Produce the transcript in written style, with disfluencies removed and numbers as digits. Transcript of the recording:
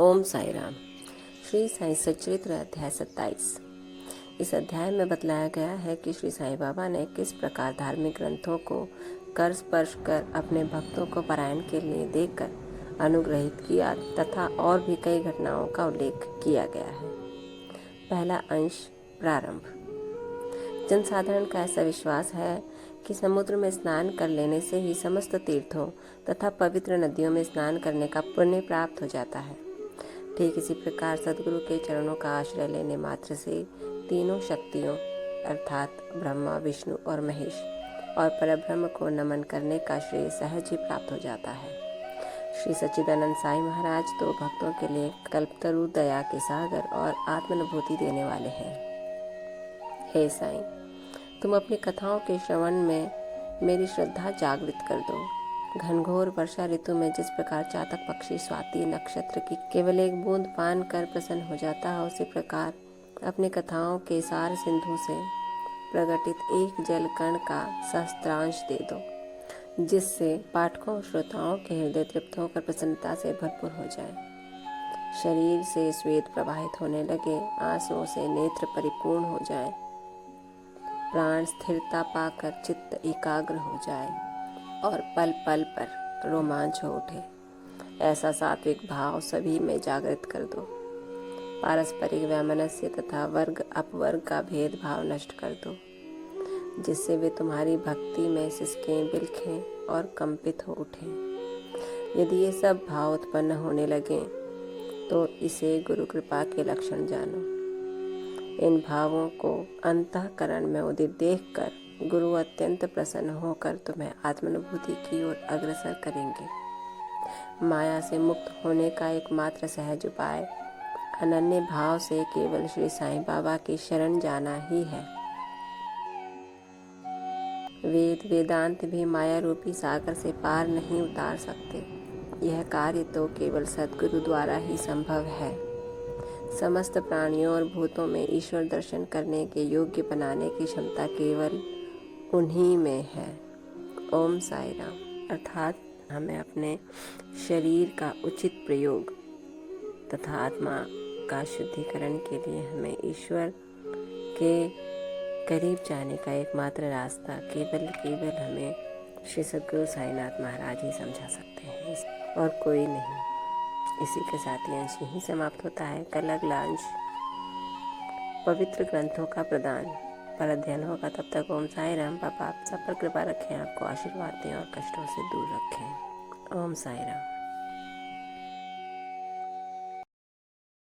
ओम साई राम। श्री साई सच्चरित्र अध्याय 27। इस अध्याय में बतलाया गया है कि श्री साईं बाबा ने किस प्रकार धार्मिक ग्रंथों को कर स्पर्श कर अपने भक्तों को पारायण के लिए देकर अनुग्रहित किया तथा और भी कई घटनाओं का उल्लेख किया गया है। पहला अंश, प्रारंभ। जनसाधारण का ऐसा विश्वास है कि समुद्र में स्नान कर लेने से ही समस्त तीर्थों तथा पवित्र नदियों में स्नान करने का पुण्य प्राप्त हो जाता है। ठीक इसी प्रकार सद्गुरु के चरणों का आश्रय लेने मात्र से तीनों शक्तियों अर्थात ब्रह्मा, विष्णु और महेश और परब्रह्म को नमन करने का श्रेय सहज ही प्राप्त हो जाता है। श्री सच्चिदानंद साईं महाराज तो भक्तों के लिए कल्पतरु, दया के सागर और आत्मानुभूति देने वाले हैं। हे साईं, तुम अपनी कथाओं के श्रवण में मेरी श्रद्धा जागृत कर दो। घनघोर वर्षा ऋतु में जिस प्रकार चातक पक्षी स्वाति नक्षत्र की केवल एक बूंद पान कर प्रसन्न हो जाता है, उसी प्रकार अपनी कथाओं के सार सिंधु से प्रकटित एक जल कण का सहस्त्रांश दे दो, जिससे पाठकों और श्रोताओं के हृदय तृप्त होकर प्रसन्नता से भरपूर हो जाए। शरीर से स्वेद प्रवाहित होने लगे, आंसुओं से नेत्र परिपूर्ण हो जाए, प्राण स्थिरता पाकर चित्त एकाग्र हो जाए और पल पल पर रोमांच हो उठे। ऐसा सात्विक भाव सभी में जागृत कर दो। पारस्परिक वैमनस्य तथा वर्ग अपवर्ग का भेदभाव नष्ट कर दो, जिससे वे तुम्हारी भक्ति में सिसकें, बिलखें और कंपित हो उठें। यदि ये सब भाव उत्पन्न होने लगें तो इसे गुरु कृपा के लक्षण जानो। इन भावों को अंतःकरण में उदित देखकर गुरु अत्यंत प्रसन्न होकर तुम्हें आत्मानुभूति की ओर अग्रसर करेंगे। माया से मुक्त होने का एकमात्र सहज उपाय अनन्य भाव से केवल श्री साईं बाबा की शरण जाना ही है। वेद वेदांत भी माया रूपी सागर से पार नहीं उतार सकते। यह कार्य तो केवल सद्गुरु द्वारा ही संभव है। समस्त प्राणियों और भूतों में ईश्वर दर्शन करने के योग्य बनाने की क्षमता केवल उन्हीं में है। ओम साई राम। अर्थात हमें अपने शरीर का उचित प्रयोग तथा आत्मा का शुद्धिकरण के लिए हमें ईश्वर के करीब जाने का एकमात्र रास्ता केवल हमें श्री सद्गुरु साईनाथ महाराज ही समझा सकते हैं और कोई नहीं। इसी के साथ ये अंश यहीं समाप्त होता है। कल अगला अंश पवित्र ग्रंथों का प्रदान पर अध्ययन होगा। तब तक ओम साई राम। बाबा आप सब पर कृपा रखें, आपको आशीर्वाद दें और कष्टों से दूर रखें। ओम साई राम।